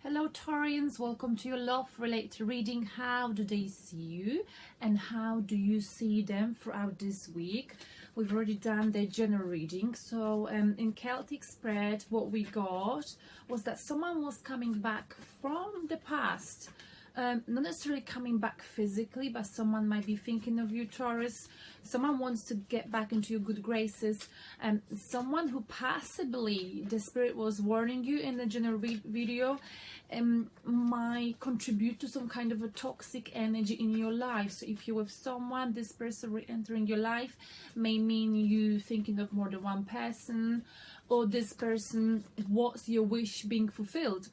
Hello Taurians, welcome to your love related reading. How do they see you and how do you see them throughout this week? We've already done the general reading. So in Celtic spread, what we got was that someone was coming back from the past. Not necessarily coming back physically, but someone might be thinking of you, Taurus. Someone wants to get back into your good graces, and someone who possibly the spirit was warning you in the general video might contribute to some kind of a toxic energy in your life. So if you're with someone, this person re-entering your life may mean you thinking of more than one person, or this person, what's your wish being fulfilled?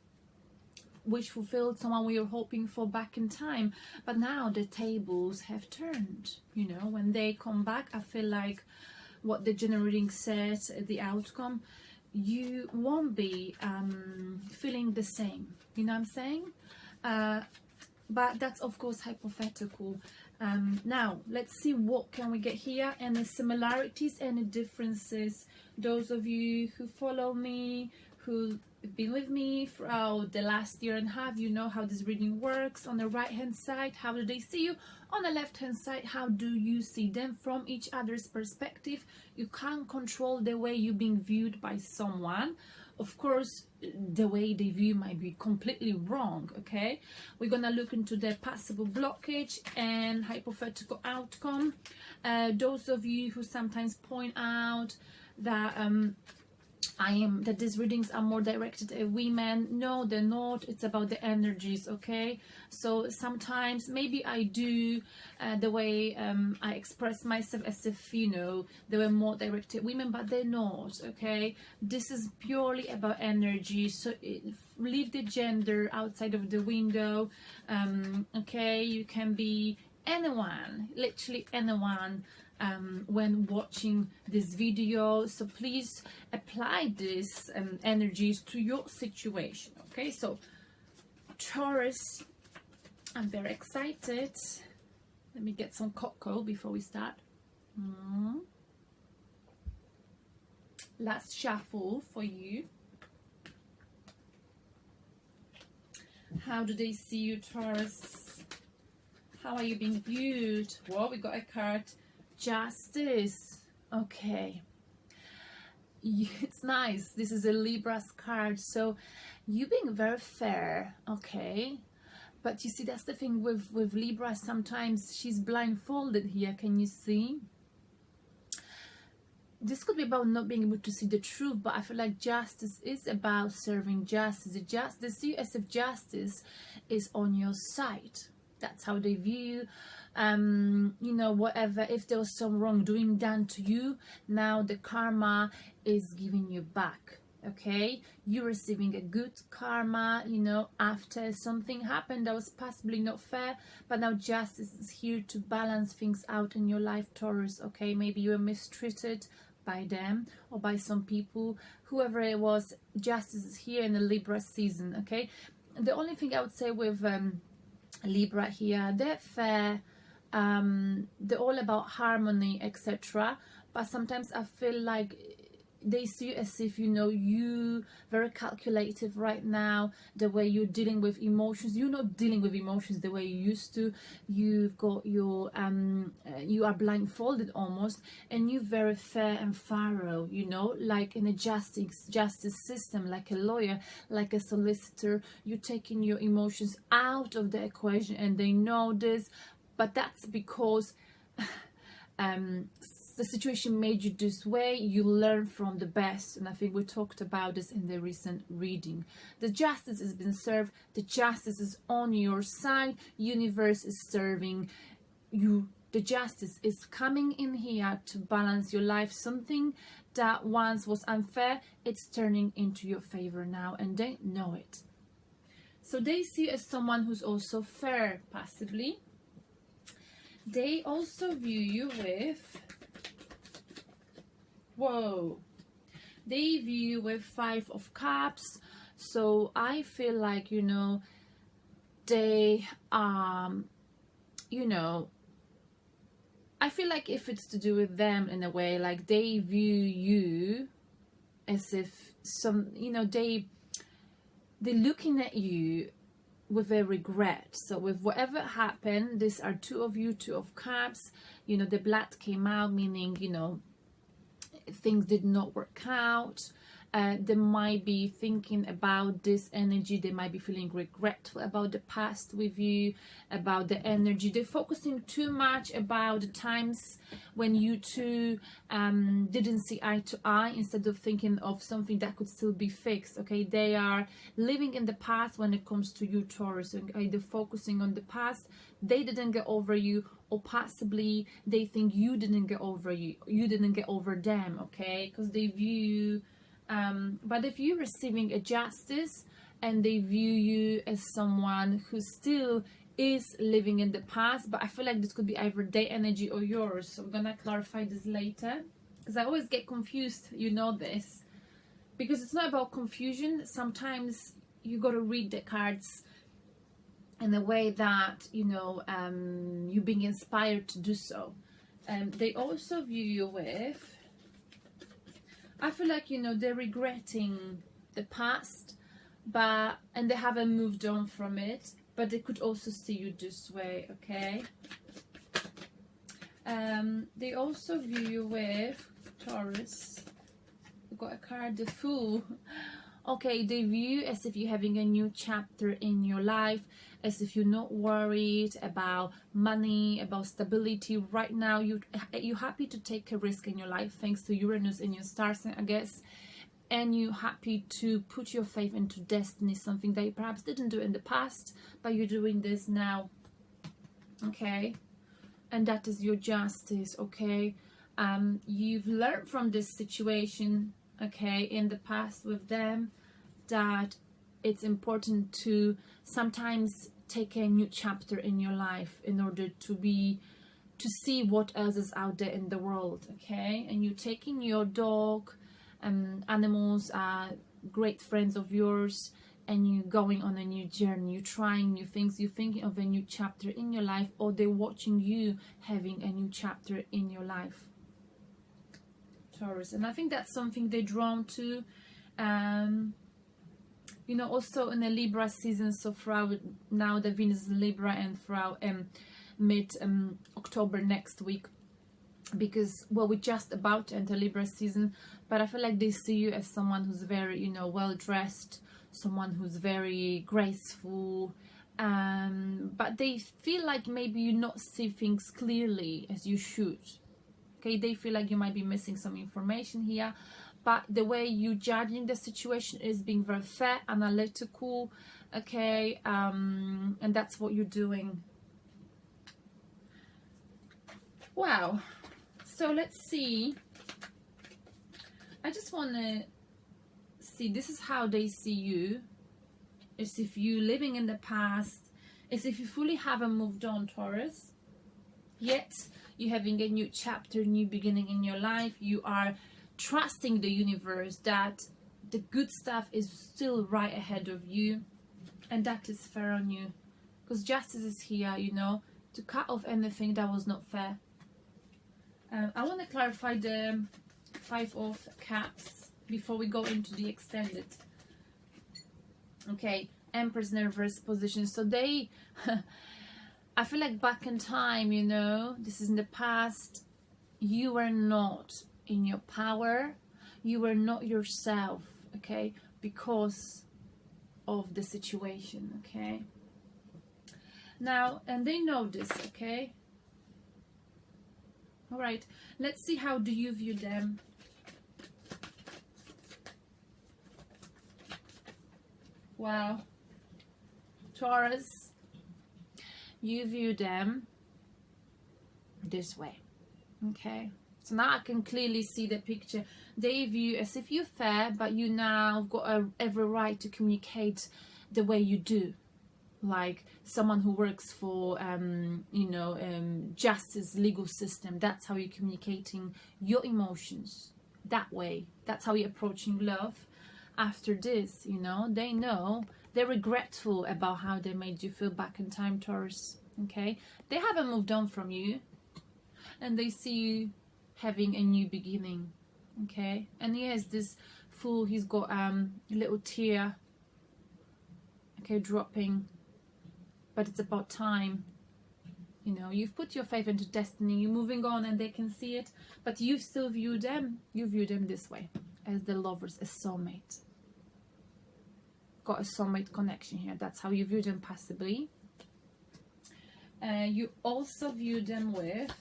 Wish fulfilled, someone we were hoping for back in time, but now the tables have turned. You know, when they come back, I feel like what the general reading says, the outcome, you won't be feeling the same, you know what I'm saying? But that's of course hypothetical. Now let's see what can we get here, and the similarities and the differences. Those of you who follow me, who been with me throughout the last year and a half, you know how this reading works. On the right hand side, how do they see you? On the left hand side, how do you see them from each other's perspective? You can't control the way you're being viewed by someone. Of course, the way they view might be completely wrong. Okay, we're gonna look into the possible blockage and hypothetical outcome. Those of you who sometimes point out that that these readings are more directed at women, no, they're not. It's about the energies. Okay, so sometimes maybe I do the way I express myself as if, you know, they were more directed at women, but they're not. Okay, this is purely about energy, so leave the gender outside of the window. Okay, you can be anyone, literally anyone, when watching this video, so please apply these energies to your situation. Okay, so Taurus, I'm very excited. Let me get some cocoa before we start. Last shuffle for you. How do they see you, Taurus? How are you being viewed? Well, we got a card, Justice. Okay, it's nice. This is a Libra's card, so you being very fair. Okay, but you see, that's the thing with Libra. Sometimes she's blindfolded here. Can you see? This could be about not being able to see the truth, but I feel like justice is about serving justice. They see you as if justice is on your side. That's how they view you know, whatever, if there was some wrongdoing done to you, now the karma is giving you back. Okay, you're receiving a good karma, you know, after something happened that was possibly not fair, but now justice is here to balance things out in your life, Taurus. Okay, maybe you were mistreated by them or by some people, whoever it was. Justice is here in the Libra season. Okay, the only thing I would say with Libra here, they're fair, they're all about harmony, etc. But sometimes I feel like they see you as if, you know, you very calculative right now, the way you're dealing with emotions. You're not dealing with emotions the way you used to. You've got your you are blindfolded almost, and you're very fair and thorough, you know, like in a justice system, like a lawyer, like a solicitor. You're taking your emotions out of the equation, and they know this, but that's because the situation made you this way. You learn from the best, and I think we talked about this in the recent reading. The justice has been served. The justice is on your side. Universe is serving you. The justice is coming in here to balance your life. Something that once was unfair, it's turning into your favor now, and they know it. So they see you as someone who's also fair, possibly. They also view you with, whoa, they view you with 5 of Cups. So I feel like, you know, they you know, I feel like if it's to do with them in a way, like they view you as if some, you know, they they're looking at you with a regret. So with whatever happened, these are two of you, two of cups, you know, the blood came out, meaning, you know, things did not work out. They might be thinking about this energy, they might be feeling regretful about the past with you, about the energy. They're focusing too much about the times when you two didn't see eye to eye, instead of thinking of something that could still be fixed. Okay, they are living in the past when it comes to you, Taurus. Okay, they're focusing on the past. They didn't get over you, or possibly they think you didn't get over you didn't get over them. Okay, because they view but if you're receiving a justice, and they view you as someone who still is living in the past, but I feel like this could be either their energy or yours. So I'm gonna clarify this later, because I always get confused, you know this, because it's not about confusion. Sometimes you got to read the cards in a way that, you know, you're being inspired to do so. They also view you with, I feel like, you know, they're regretting the past, and they haven't moved on from it, but they could also see you this way. Okay, they also view you with, Taurus, we've got a card, the Fool. Okay, they view you as if you're having a new chapter in your life, as if you're not worried about money, about stability. Right now, you're happy to take a risk in your life, thanks to Uranus in your star sign, I guess. And you're happy to put your faith into destiny, something that you perhaps didn't do in the past, but you're doing this now. Okay, and that is your justice. Okay, you've learned from this situation, okay, in the past with them, that it's important to sometimes take a new chapter in your life in order to see what else is out there in the world. Okay, and you're taking your dog, animals are great friends of yours, and you're going on a new journey, you're trying new things, you're thinking of a new chapter in your life, or they're watching you having a new chapter in your life, Taurus. And I think that's something they're drawn to. You know, also in the Libra season, so throughout now the Venus is Libra, and throughout mid October next week, because, well, we're just about to enter Libra season, but I feel like they see you as someone who's very, you know, well dressed, someone who's very graceful, but they feel like maybe you not see things clearly as you should. Okay, they feel like you might be missing some information here, but the way you judging the situation is being very fair, analytical. Okay, and that's what you're doing. Wow. So let's see. I just want to see, this is how they see you. As if you're living in the past, as if you fully haven't moved on, Taurus, yet you're having a new chapter, new beginning in your life. You are trusting the universe that the good stuff is still right ahead of you, and that is fair on you, because justice is here, you know, to cut off anything that was not fair. I want to clarify the 5 of Cups before we go into the extended. Okay, Empress nervous position. So they, I feel like back in time, you know, this is in the past, you were not in your power, you were not yourself, okay, because of the situation, okay. Now, and they know this, okay. All right, let's see, how do you view them? Wow, Taurus, you view them this way, okay. So now I can clearly see the picture. They view as if you're fair, but you now have got every right to communicate the way you do, like someone who works for you know, justice, legal system. That's how you're communicating your emotions that way. That's how you're approaching love. After this, you know, they know, they're regretful about how they made you feel back in time, Taurus. Okay, they haven't moved on from you, and they see you having a new beginning. Okay, and yes, this Fool, he's got a little tear okay, dropping, but it's about time. You know, you've put your faith into destiny, you're moving on and they can see it, but you still view them, this way, as the lovers, as soulmate. Got a soulmate connection here. That's how you view them passively. You also view them with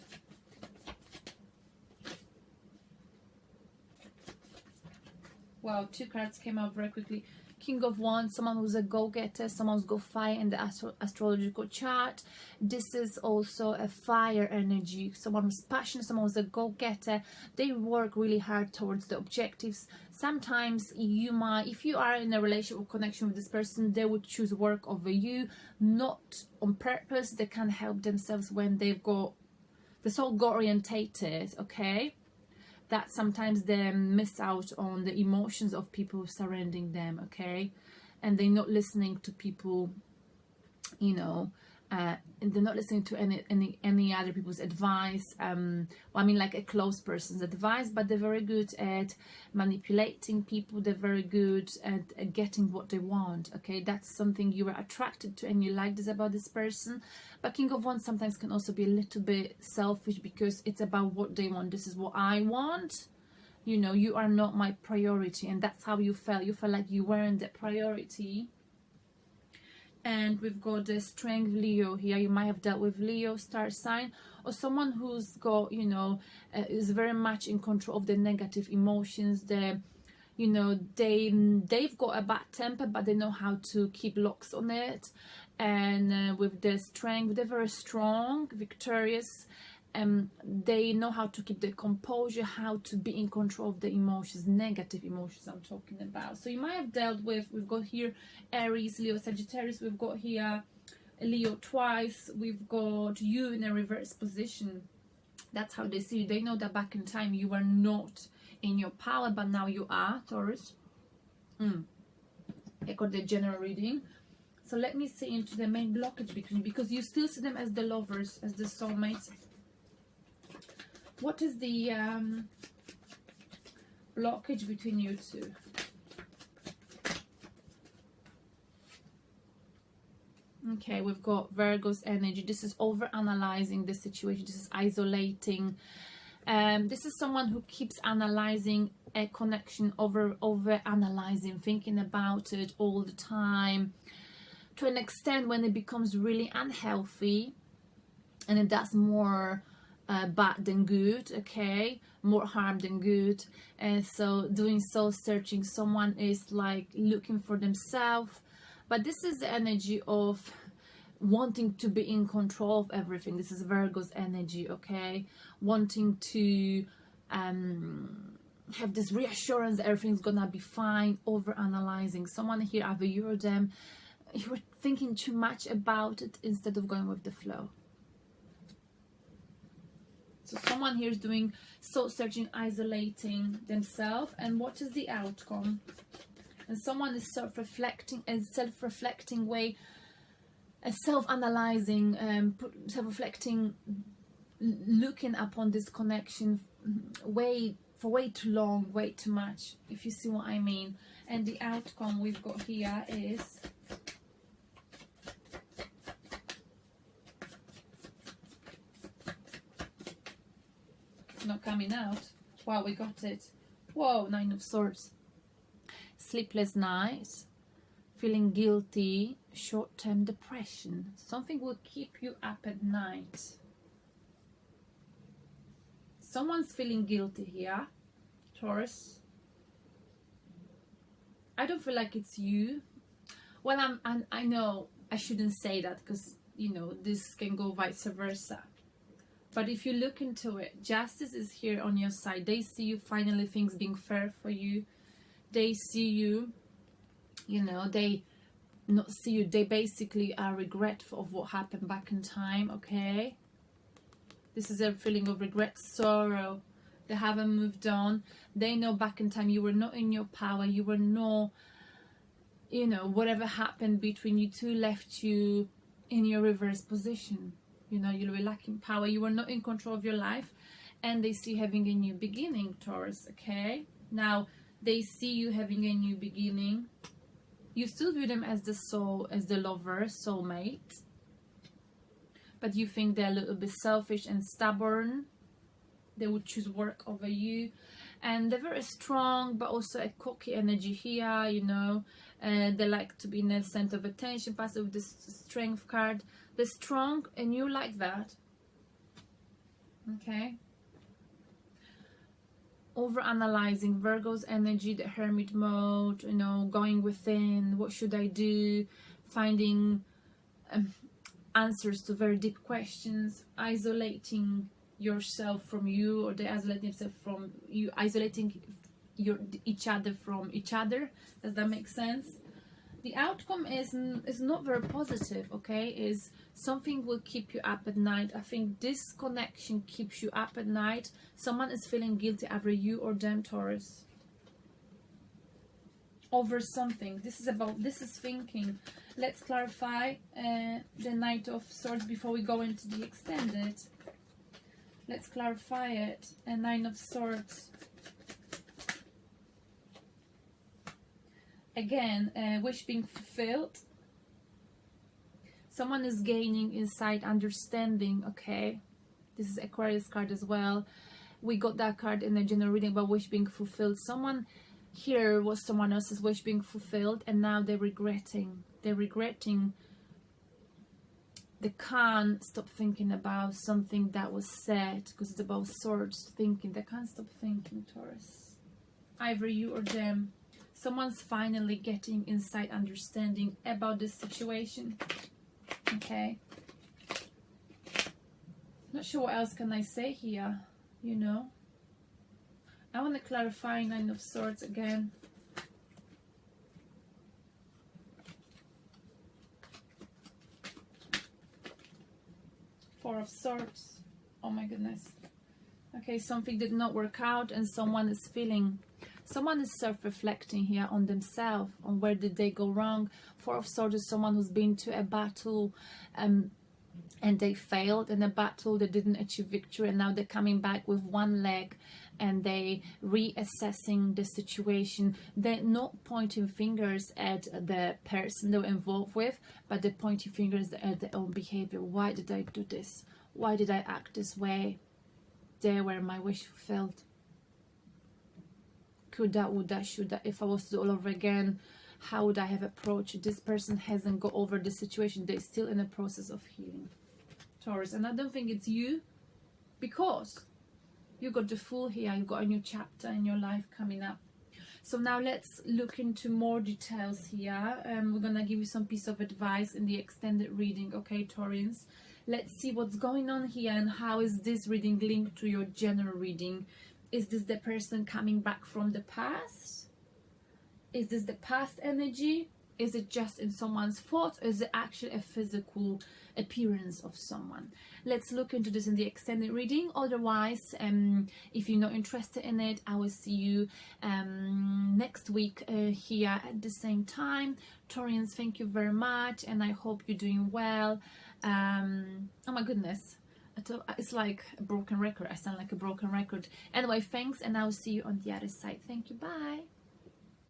wow, 2 cards came out very quickly. King of Wands, someone who's a go-getter, someone who's got fire in the astrological chart. This is also a fire energy, someone who's passionate, someone who's a go-getter. They work really hard towards the objectives. Sometimes you might, if you are in a relationship or connection with this person, they would choose work over you, not on purpose. They can't help themselves when they've got the soul orientated, okay? That sometimes they miss out on the emotions of people surrounding them, okay? And they're not listening to people, you know, and they're not listening to any other people's advice. Well, I mean, like a close person's advice, but they're very good at manipulating people. They're very good at getting what they want, okay? That's something you are attracted to and you like this about this person. But King of Wands sometimes can also be a little bit selfish because it's about what they want. This is what I want. You know, you are not my priority. And that's how you felt. You felt like you weren't the priority. And we've got the Strength Leo here. You might have dealt with Leo star sign, or someone who's got, you know, is very much in control of the negative emotions. You know, they've got a bad temper, but they know how to keep locks on it. And with the Strength, they're very strong, victorious. They know how to keep the composure, how to be in control of the emotions, negative emotions I'm talking about. So you might have dealt with, we've got here Aries, Leo, Sagittarius. We've got here Leo twice. We've got you in a reverse position. That's how they see you. They know that back in time you were not in your power, but now you are, Taurus. I got the general reading. So let me see into the main blockage between you, because you still see them as the lovers, as the soulmates. What is the blockage between you two? Okay, we've got Virgo's energy. This is over-analyzing the situation. This is isolating. This is someone who keeps analyzing a connection, over-analyzing, thinking about it all the time, to an extent when it becomes really unhealthy, and it does more bad than good, okay, more harm than good. And so doing soul searching, someone is like looking for themselves, but this is the energy of wanting to be in control of everything. This is Virgo's energy, okay, wanting to have this reassurance that everything's gonna be fine, over analyzing. Someone here, either you or them, you were thinking too much about it instead of going with the flow. So someone here is doing soul searching, isolating themselves. And what is the outcome? And someone is self-reflecting, a self-reflecting way, a self-analyzing, self-reflecting, looking upon this connection for way too long, way too much, if you see what I mean. And the outcome we've got here is it's not coming out. Wow, we got it. Whoa, 9 of Swords. Sleepless nights, feeling guilty, short-term depression. Something will keep you up at night. Someone's feeling guilty here, Taurus. I don't feel like it's you. Well, I know I shouldn't say that, because, you know, this can go vice versa. But if you look into it, justice is here on your side. They see you finally, things being fair for you. They see you, you know, they not see you. They basically are regretful of what happened back in time, okay? This is a feeling of regret, sorrow. They haven't moved on. They know back in time you were not in your power. You were no, you know, whatever happened between you two left you in your reverse position. You know, you were lacking power. You were not in control of your life. And they see you having a new beginning, Taurus, okay? Now, they see you having a new beginning. You still view them as the soul, as the lover, soulmate, but you think they're a little bit selfish and stubborn. They would choose work over you, and they're very strong, but also a cocky energy here, you know. They like to be in the center of attention, passive with this strength card. They're strong and you like that. Okay. Over analyzing, Virgo's energy, the hermit mode, you know, going within, what should I do, finding answers to very deep questions, isolating yourself from you, or they isolating themselves from you, isolating each other from each other. Does that make sense? The outcome is not very positive, okay? Is something will keep you up at night. I think this connection keeps you up at night. Someone is feeling guilty, either you or them, Taurus, over something. This is thinking. Let's clarify the Knight of Swords before we go into the extended. Let's clarify it. A Nine of Swords. Again, wish being fulfilled. Someone is gaining insight, understanding, okay? This is Aquarius card as well. We got that card in the general reading about wish being fulfilled. Someone here was someone else's wish being fulfilled, and now they're regretting. They're regretting. They can't stop thinking about something that was said, because it's about swords, thinking. They can't stop thinking, Taurus. Either you or them. Someone's finally getting insight, understanding about this situation. Okay. Not sure what else can I say here, you know. I want to clarify Nine of Swords again. Four of Swords. Oh my goodness. Okay, something did not work out and someone is feeling, someone is self-reflecting here on themselves, on where did they go wrong. Four of Swords is someone who's been to a battle and they failed in a battle, they didn't achieve victory, and now they're coming back with one leg and they reassessing the situation. They're not pointing fingers at the person they're involved with, but they're pointing fingers at their own behavior. Why did I do this? Why did I act this way? There were my wish fulfilled. Could that, would that, should that? If I was to do all over again, how would I have approached? This person hasn't got over the situation. They're still in the process of healing, Taurus. And I don't think it's you, because you got the Fool here. You've got a new chapter in your life coming up. So now let's look into more details here. We're gonna give you some piece of advice in the extended reading, okay, Taurians? Let's see what's going on here and how is this reading linked to your general reading. Is this the person coming back from the past? Is this the past energy? Is it just in someone's thought, or is it actually a physical appearance of someone? Let's look into this in the extended reading. Otherwise, if you're not interested in it, I will see you next week here at the same time. Taurians, thank you very much, and I hope you're doing well. Oh my goodness, it's like a broken record. I sound like a broken record. Anyway, thanks, and I'll see you on the other side. Thank you. Bye.